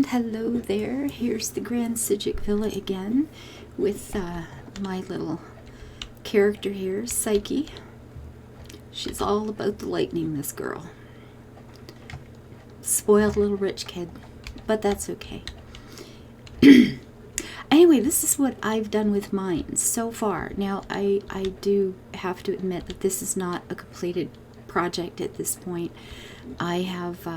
Hello there, here's the Grand Psijic Villa again with my little character here, Psyche. She's all about the lightning, this girl. Spoiled little rich kid, but that's okay. Anyway, this is what I've done with mine so far. Now, I do have to admit that this is not a completed project at this point. I have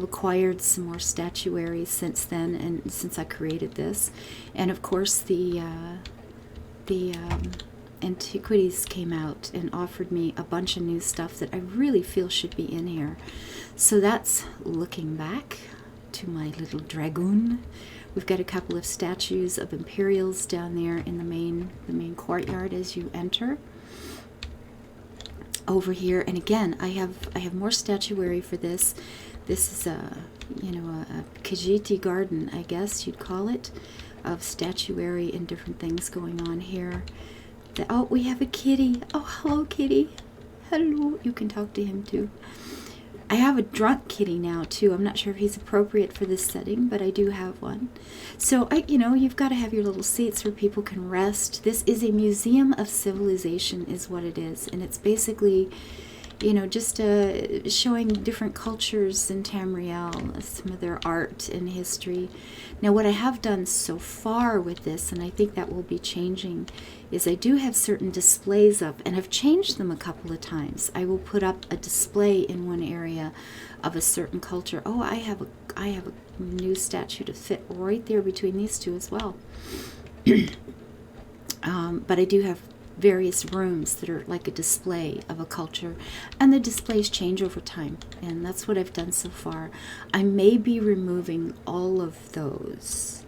acquired some more statuary since then, and since I created this, and of course the Antiquities came out and offered me a bunch of new stuff that I really feel should be in here. So that's looking back to my little dragoon. We've got a couple of statues of Imperials down there in the main courtyard as you enter. Over here, and again, I have more statuary for this. This is a Khajiit garden, I guess you'd call it, of statuary and different things going on here. Oh, we have a kitty. Oh, hello, kitty. Hello. You can talk to him too. I have a drunk kitty now too. I'm not sure if he's appropriate for this setting, but I do have one. So you've got to have your little seats where people can rest. This is a museum of civilization, is what it is, and it's basically, just showing different cultures in Tamriel, some of their art and history. Now, what I have done so far with this, and I think that will be changing, is I do have certain displays up, and I've changed them a couple of times. I will put up a display in one area of a certain culture. Oh, I have a new statue to fit right there between these two as well. But I do have various rooms that are like a display of a culture, and the displays change over time, and that's what I've done so far. I may be removing all of those,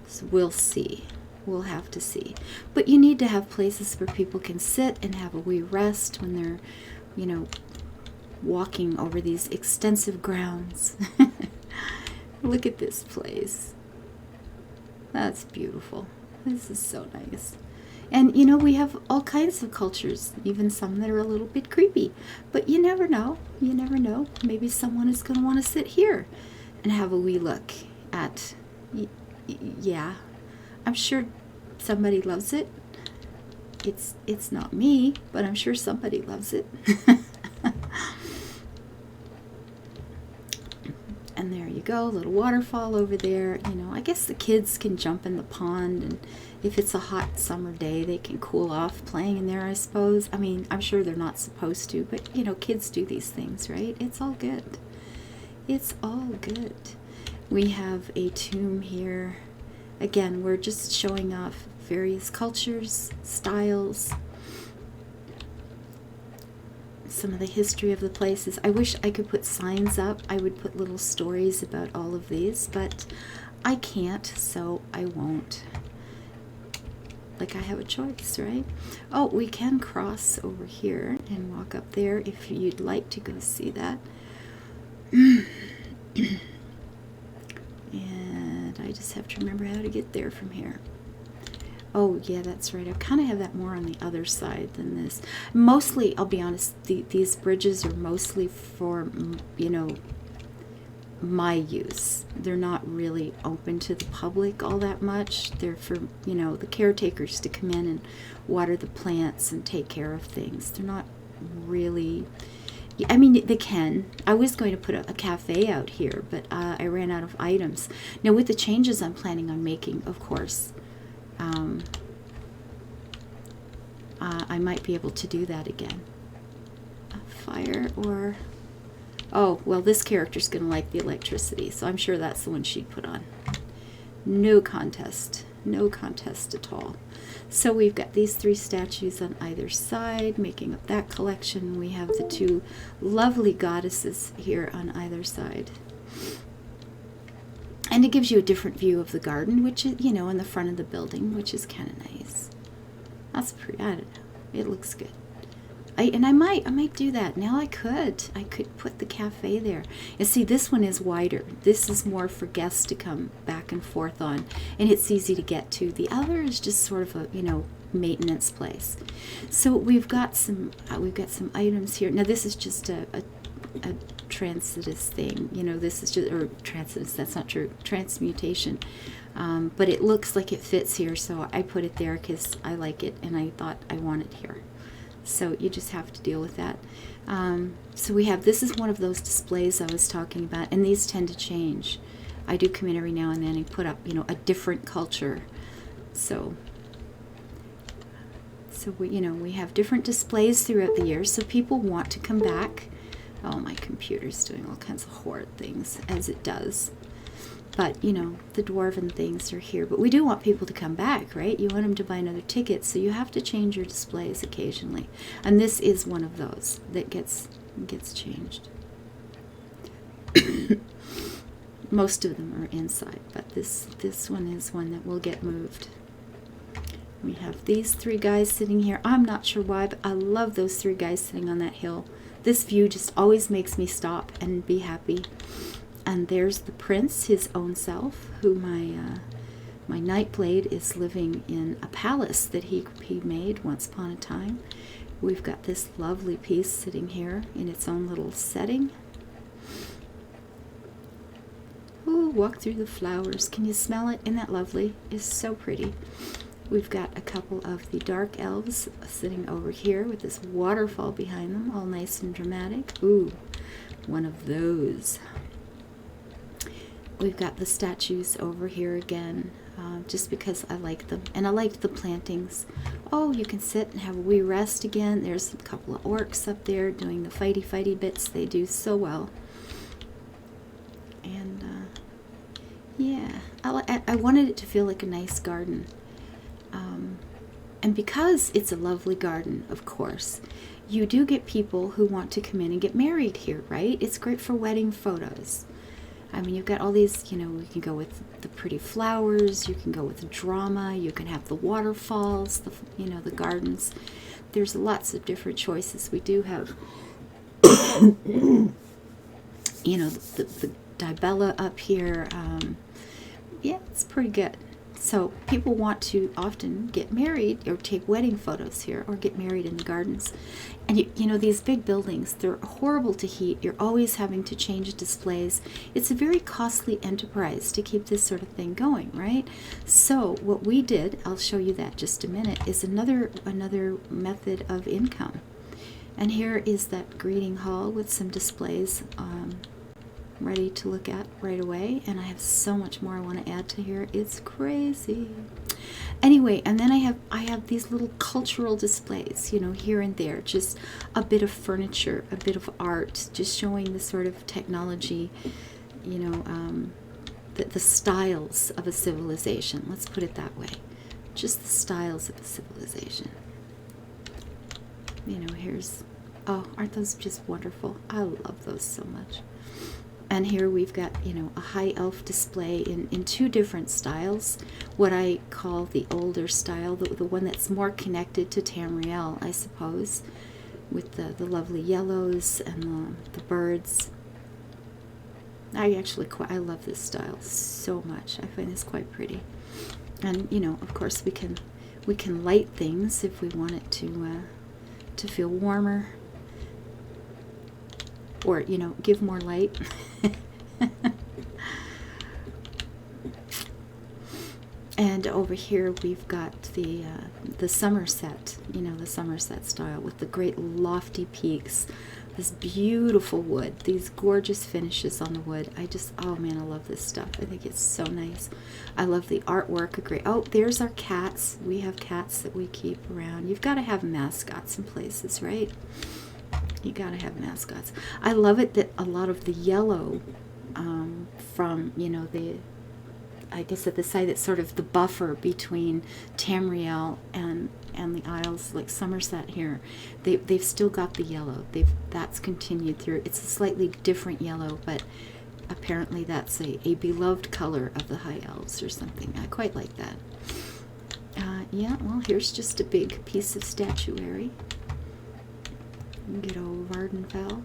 so we'll see. We'll have to see. But you need to have places where people can sit and have a wee rest when they're, walking over these extensive grounds. Look at this place. That's beautiful. This is so nice. And, we have all kinds of cultures, even some that are a little bit creepy. But you never know. You never know. Maybe someone is going to want to sit here and have a wee look at, yeah. I'm sure somebody loves it. It's not me, but I'm sure somebody loves it. And there you go, little waterfall over there. I guess the kids can jump in the pond, and if it's a hot summer day, they can cool off playing in there, I suppose. I mean, I'm sure they're not supposed to, but, kids do these things, right? It's all good. It's all good. We have a tomb here. Again, we're just showing off various cultures, styles, some of the history of the places. I wish I could put signs up. I would put little stories about all of these, but I can't, so I won't. Like, I have a choice, right? Oh, we can cross over here and walk up there if you'd like to go see that. And I just have to remember how to get there from here. Oh, yeah, that's right. I kind of have that more on the other side than this. Mostly, I'll be honest, these bridges are mostly for, my use. They're not really open to the public all that much. They're for, the caretakers to come in and water the plants and take care of things. They're not really... I mean, they can. I was going to put a cafe out here, but I ran out of items. Now, with the changes I'm planning on making, of course, I might be able to do that again. A fire or... Oh, well, this character's going to like the electricity, so I'm sure that's the one she'd put on. No contest. No contest at all. So we've got these three statues on either side, making up that collection. We have the two lovely goddesses here on either side. And it gives you a different view of the garden, which is, in the front of the building, which is kind of nice. That's pretty, I don't know. It looks good. I might do that. Now I could put the cafe there. And see, this one is wider. This is more for guests to come back and forth on, and it's easy to get to. The other is just sort of a, maintenance place. So we've got some items here. Now this is just a transcendus thing. You know, this is just, or transcendus, that's not true, transmutation. But it looks like it fits here, so I put it there because I like it and I thought I want it here. So you just have to deal with that. So we have, this is one of those displays I was talking about, and these tend to change. I do come in every now and then and put up, you know, a different culture. So we, you know, we have different displays throughout the year, so people want to come back. Oh, my computer's doing all kinds of horrid things, as it does. But, you know, the dwarven things are here. But we do want people to come back, right? You want them to buy another ticket, so you have to change your displays occasionally. And this is one of those that gets changed. Most of them are inside, but this one is one that will get moved. We have these three guys sitting here. I'm not sure why, but I love those three guys sitting on that hill. This view just always makes me stop and be happy. And there's the prince, his own self, who my Nightblade is living in a palace that he made once upon a time. We've got this lovely piece sitting here in its own little setting. Ooh, walk through the flowers. Can you smell it? Isn't that lovely? It's so pretty. We've got a couple of the dark elves sitting over here with this waterfall behind them, all nice and dramatic. Ooh, one of those. We've got the statues over here again, just because I like them. And I liked the plantings. Oh, you can sit and have a wee rest again. There's a couple of orcs up there doing the fighty bits. They do so well. And, yeah, I wanted it to feel like a nice garden. And because it's a lovely garden, of course, you do get people who want to come in and get married here, right? It's great for wedding photos. I mean, you've got all these, you know, you can go with the pretty flowers, you can go with the drama, you can have the waterfalls, you know, the gardens. There's lots of different choices. We do have, you know, the Dibella up here. Yeah, it's pretty good. So people want to often get married or take wedding photos here or get married in the gardens. And you know, these big buildings, they're horrible to heat. You're always having to change displays. It's a very costly enterprise to keep this sort of thing going, right? So what we did, I'll show you that just a minute, is another method of income. And here is that greeting hall with some displays ready to look at right away, and I have so much more I want to add to here. It's crazy. Anyway, and then I have these little cultural displays, you know, here and there, just a bit of furniture, a bit of art, just showing the sort of technology, you know, the styles of a civilization. Let's put it that way. Just the styles of a civilization. You know, here's, oh, aren't those just wonderful? I love those so much. And here we've got, you know, a high elf display in two different styles. What I call the older style, the one that's more connected to Tamriel, I suppose, with the lovely yellows and the birds. I love this style so much. I find this quite pretty. And, you know, of course we can light things if we want it to feel warmer. Or, you know, give more light. And over here we've got the Summerset, you know, the Summerset style with the great lofty peaks, this beautiful wood, these gorgeous finishes on the wood. Oh man, I love this stuff. I think it's so nice. I love the artwork. Oh, there's our cats. We have cats that we keep around. You've got to have mascots in places, right? You gotta have mascots. I love it that a lot of the yellow from, you know, I guess at the side that's sort of the buffer between Tamriel and the Isles, like Summerset here, they've still got the yellow. That's continued through. It's a slightly different yellow, but apparently that's a beloved color of the High Elves or something. I quite like that. Yeah, well, here's just a big piece of statuary. Good old Vardenfell.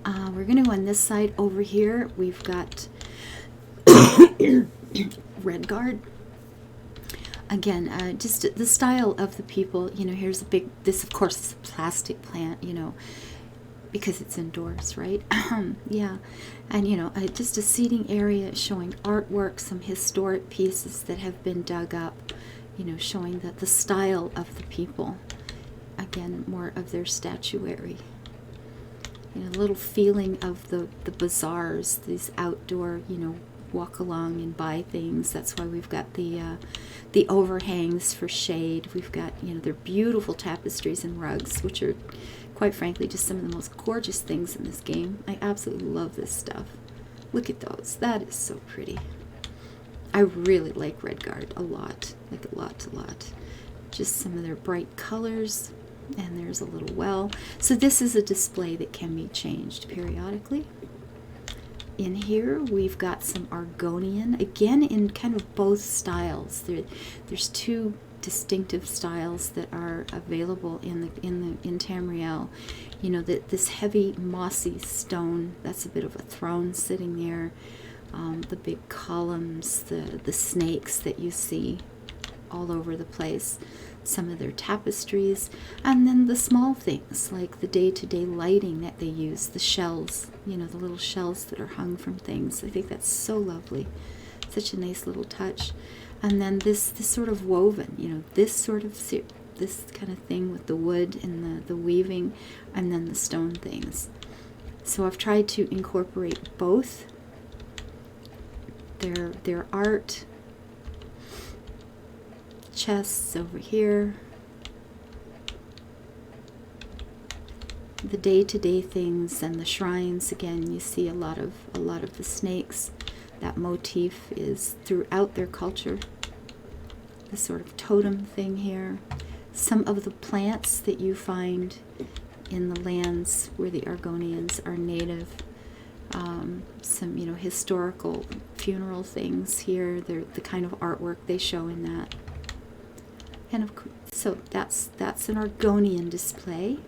We're going to go on this side over here. We've got Redguard. Again, just the style of the people. You know, here's a big, this of course is a plastic plant, you know. because it's indoors, right? Yeah, and just a seating area showing artwork, some historic pieces that have been dug up, showing that the style of the people. Again, more of their statuary. A little feeling of the bazaars, these outdoor, walk along and buy things. That's why we've got the overhangs for shade. We've got, their beautiful tapestries and rugs, which are, quite frankly, just some of the most gorgeous things in this game. I absolutely love this stuff. Look at those. That is so pretty. I really like Redguard a lot. Like a lot. Just some of their bright colors. And there's a little well. So this is a display that can be changed periodically. In here we've got some Argonian, again in kind of both styles. There's two distinctive styles that are available in Tamriel. This heavy mossy stone, that's a bit of a throne sitting there. The big columns, the snakes that you see all over the place, some of their tapestries, and then the small things like the day-to-day lighting that they use, the shells, the little shells that are hung from things. I think that's so lovely, such a nice little touch. And then this sort of woven, this kind of thing with the wood and the weaving, and then the stone things. So I've tried to incorporate both their art. Chests over here, the day-to-day things, and the shrines. Again, you see a lot of the snakes. That motif is throughout their culture. The sort of totem thing here. Some of the plants that you find in the lands where the Argonians are native. Some historical funeral things here. They're the kind of artwork they show in that. And of course, so that's an Argonian display.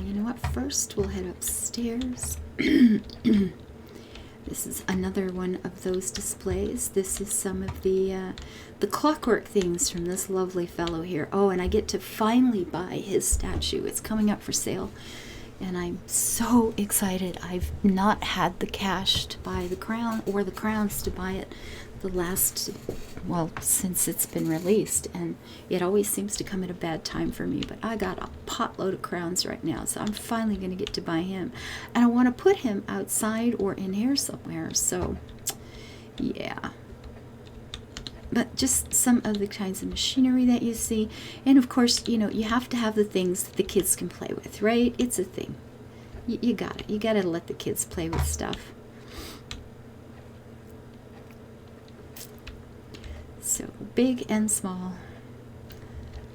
You know what? First, we'll head upstairs. This is another one of those displays. This is some of the clockwork things from this lovely fellow here. Oh, and I get to finally buy his statue. It's coming up for sale. And I'm so excited. I've not had the cash to buy the crown or the crowns to buy it since it's been released. And it always seems to come at a bad time for me. But I got a potload of crowns right now. So I'm finally going to get to buy him. And I want to put him outside or in here somewhere. So, yeah. But just some of the kinds of machinery that you see. And of course, you have to have the things that the kids can play with, right? It's a thing. You got it. You got to let the kids play with stuff. So big and small.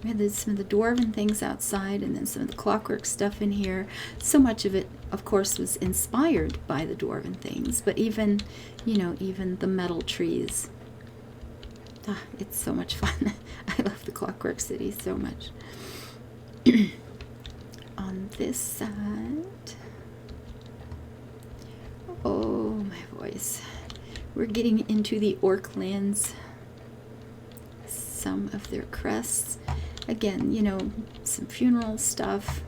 We had some of the dwarven things outside, and then some of the clockwork stuff in here. So much of it, of course, was inspired by the dwarven things. But even the metal trees. It's so much fun. I love the Clockwork City so much. On this side, oh my voice, we're getting into the orc lands. Some of their crests, again, some funeral stuff,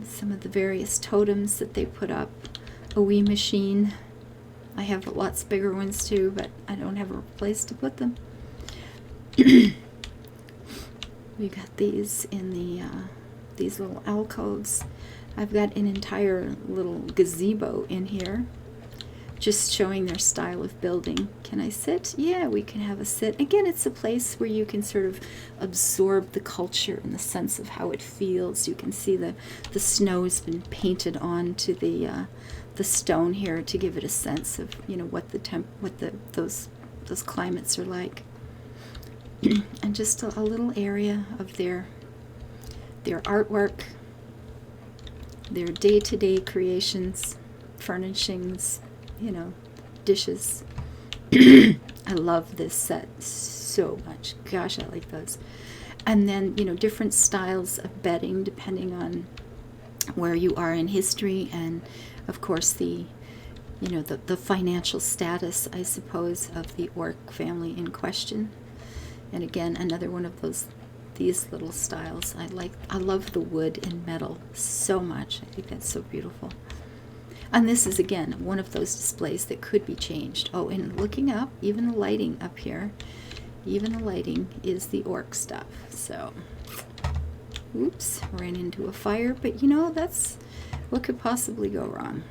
some of the various totems that they put up, a wee machine. I have lots bigger ones too, but I don't have a place to put them. We got these in these little alcoves. I've got an entire little gazebo in here, just showing their style of building. Can I sit? Yeah, we can have a sit. Again, it's a place where you can sort of absorb the culture and the sense of how it feels. You can see the snow's been painted onto the stone here to give it a sense of what those climates are like. And just a little area of their artwork, their day-to-day creations, furnishings, dishes. I love this set so much. Gosh, I like those. And then, different styles of bedding depending on where you are in history, and of course the financial status, I suppose, of the orc family in question. And again, another one of those these little styles. I love the wood and metal so much. I think that's so beautiful. And this is, again, one of those displays that could be changed. Oh, and looking up, even the lighting up here, even the lighting is the orc stuff. So, oops, ran into a fire. But, you know, that's what could possibly go wrong.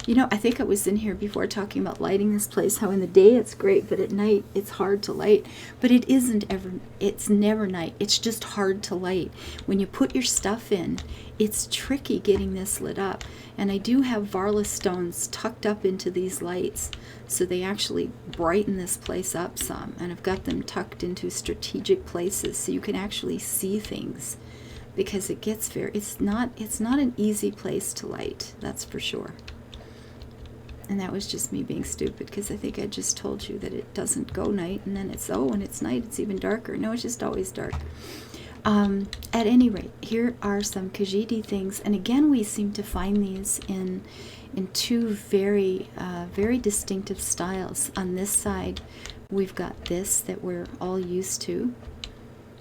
You know, I think I was in here before talking about lighting this place, how in the day it's great, but at night it's hard to light. But it isn't ever, it's never night. It's just hard to light. When you put your stuff in, it's tricky getting this lit up. And I do have Varla stones tucked up into these lights, so they actually brighten this place up some. And I've got them tucked into strategic places so you can actually see things. Because it gets very, it's not an easy place to light, that's for sure. And that was just me being stupid, because I think I just told you that it doesn't go night, and then it's, oh, when it's night, it's even darker. No, it's just always dark. At any rate, here are some Khajiit things. And again, we seem to find these in two very, very distinctive styles. On this side, we've got this that we're all used to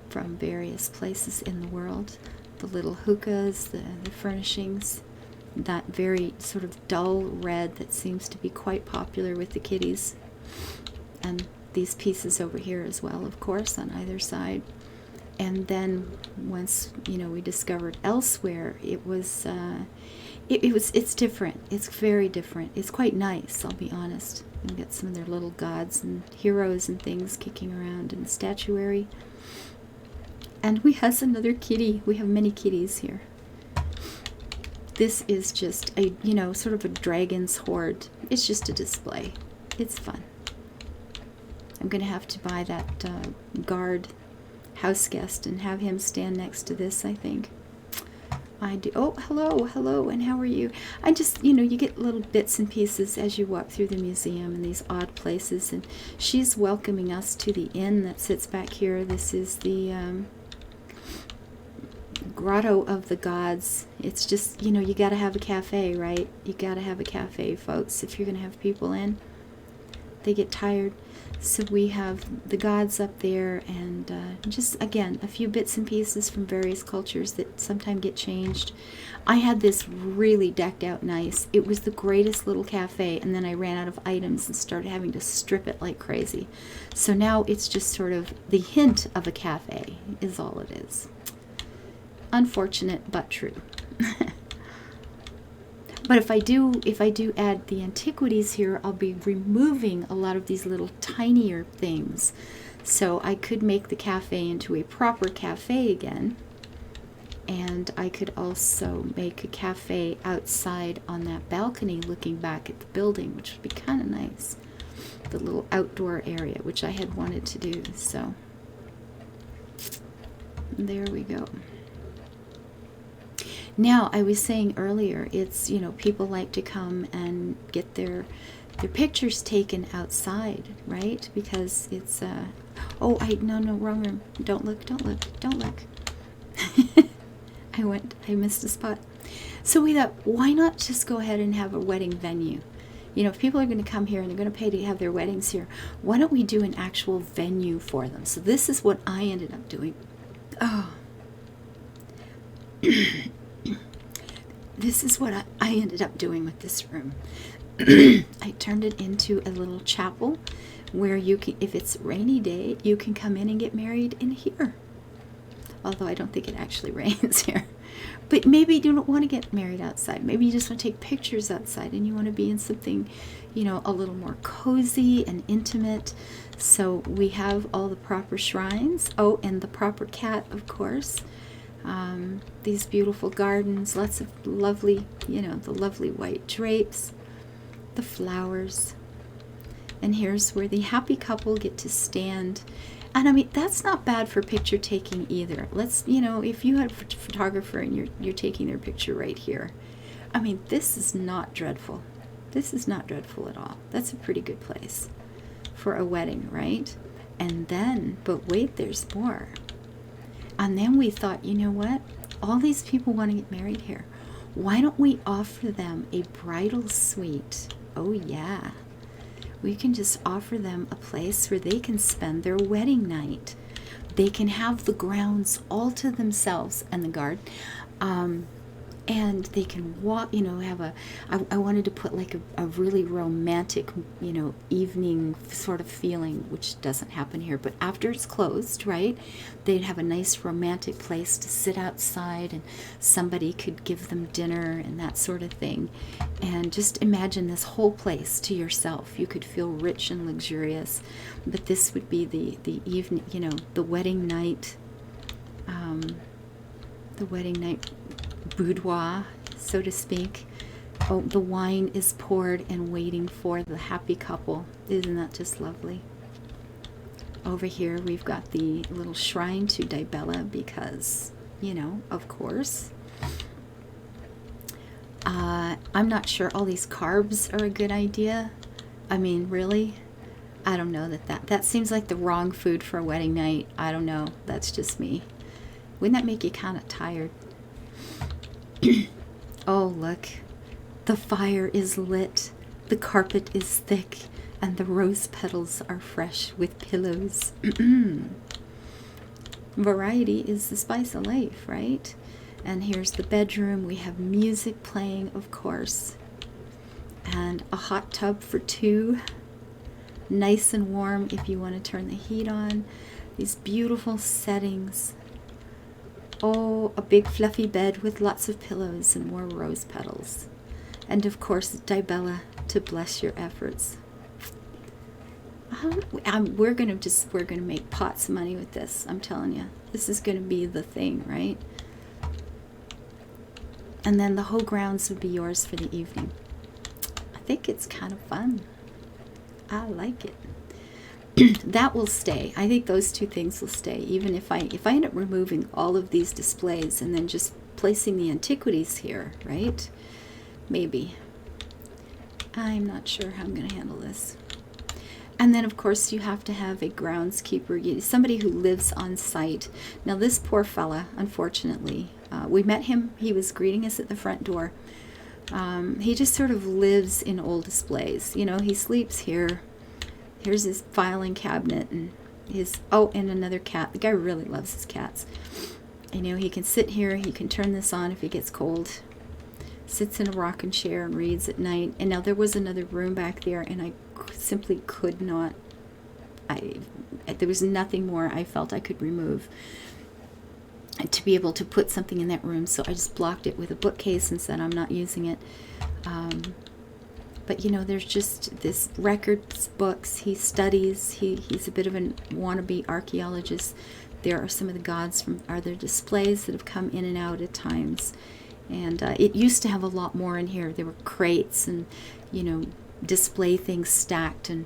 from various places in the world. The little hookahs, the furnishings. That very sort of dull red that seems to be quite popular with the kiddies. And these pieces over here as well, of course, on either side. And then once, you know, we discovered elsewhere, it's different. It's very different. It's quite nice, I'll be honest. You get some of their little gods and heroes and things kicking around in the statuary. And we have another kitty. We have many kitties here. This is just a, you know, sort of a dragon's hoard. It's just a display. It's fun. I'm going to have to buy that guard house guest and have him stand next to this, I think. I do. Oh, hello, and how are you? I just, you know, you get little bits and pieces as you walk through the museum in these odd places. And she's welcoming us to the inn that sits back here. This is the Grotto of the Gods. It's just, you know, you got to have a cafe, right? You got to have a cafe, folks, if you're going to have people in. They get tired. So we have the gods up there, and just, again, a few bits and pieces from various cultures that sometimes get changed. I had this really decked out nice. It was the greatest little cafe, and then I ran out of items and started having to strip it like crazy. So now it's just sort of the hint of a cafe is all it is. Unfortunate, but true. But if I do add the antiquities here, I'll be removing a lot of these little tinier things. So I could make the cafe into a proper cafe again. And I could also make a cafe outside on that balcony looking back at the building, which would be kind of nice. The little outdoor area, which I had wanted to do. So there we go. Now, I was saying earlier, it's, you know, people like to come and get their pictures taken outside, right? Because it's, no, wrong room. Don't look. I missed a spot. So we thought, why not just go ahead and have a wedding venue? You know, if people are going to come here and they're going to pay to have their weddings here, why don't we do an actual venue for them? So this is what I ended up doing. Oh. This is what I ended up doing with this room. I turned it into a little chapel where you can, if it's a rainy day, you can come in and get married in here. Although I don't think it actually rains here. But maybe you don't want to get married outside. Maybe you just want to take pictures outside and you want to be in something, you know, a little more cozy and intimate. So we have all the proper shrines. Oh, and the proper cat, of course. These beautiful gardens, lots of lovely, you know, the lovely white drapes, the flowers. And here's where the happy couple get to stand. And I mean, that's not bad for picture taking either. Let's, you know, if you had a photographer and you're taking their picture right here. I mean, this is not dreadful. This is not dreadful at all. That's a pretty good place for a wedding, right? And then, but wait, there's more. And then we thought, you know what? All these people want to get married here. Why don't we offer them a bridal suite? Oh, yeah. We can just offer them a place where they can spend their wedding night. They can have the grounds all to themselves and the guard. And they can walk, have I wanted to put like a really romantic, evening sort of feeling, which doesn't happen here. But after it's closed, right, they'd have a nice romantic place to sit outside, and somebody could give them dinner and that sort of thing. And just imagine this whole place to yourself. You could feel rich and luxurious. But this would be the evening, the wedding night, boudoir, so to speak. Oh, the wine is poured and waiting for the happy couple. Isn't that just lovely? Over here we've got the little shrine to Dibella because, of course. I'm not sure all these carbs are a good idea. I mean, really? I don't know that seems like the wrong food for a wedding night. I don't know. That's just me. Wouldn't that make you kind of tired? Oh, look. The fire is lit. The carpet is thick. And the rose petals are fresh with pillows. Variety is the spice of life, right? And here's the bedroom. We have music playing, of course. And a hot tub for two. Nice and warm if you want to turn the heat on. These beautiful settings. Oh, a big fluffy bed with lots of pillows and more rose petals. And of course, Dibella to bless your efforts. We're gonna make pots of money with this. I'm telling you, this is gonna be the thing, right? And then the whole grounds would be yours for the evening. I think it's kind of fun. I like it. That will stay. I think those two things will stay. Even if I end up removing all of these displays and then just placing the antiquities here, right? Maybe. I'm not sure how I'm going to handle this. And then, of course, you have to have a groundskeeper, somebody who lives on site. Now, this poor fella, unfortunately, we met him. He was greeting us at the front door. He just sort of lives in old displays. He sleeps here. Here's his filing cabinet and and another cat. The guy really loves his cats. He can sit here. He can turn this on if he gets cold. Sits in a rocking chair and reads at night. And now there was another room back there, and I simply could not. There was nothing more I felt I could remove to be able to put something in that room. So I just blocked it with a bookcase and said I'm not using it. But there's just this records books. He studies. He's a bit of a wannabe archaeologist. There are some of the gods from other displays that have come in and out at times. And it used to have a lot more in here. There were crates and, display things stacked and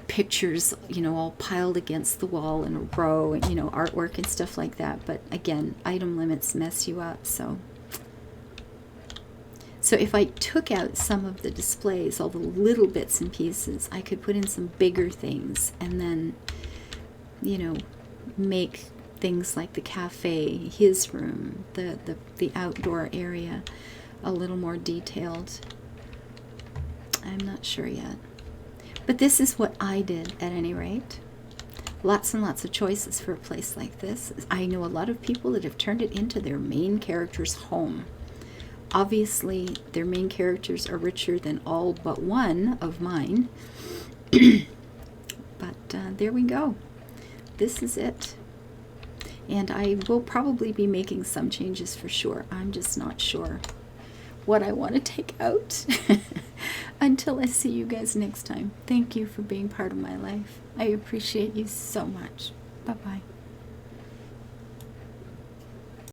pictures, all piled against the wall in a row and, artwork and stuff like that. But again, item limits mess you up, so if I took out some of the displays, all the little bits and pieces, I could put in some bigger things and then, make things like the cafe, his room, the outdoor area a little more detailed. I'm not sure yet. But this is what I did at any rate. Lots and lots of choices for a place like this. I know a lot of people that have turned it into their main character's home. Obviously, their main characters are richer than all but one of mine. But there we go. This is it. And I will probably be making some changes for sure. I'm just not sure what I want to take out. Until I see you guys next time. Thank you for being part of my life. I appreciate you so much. Bye-bye.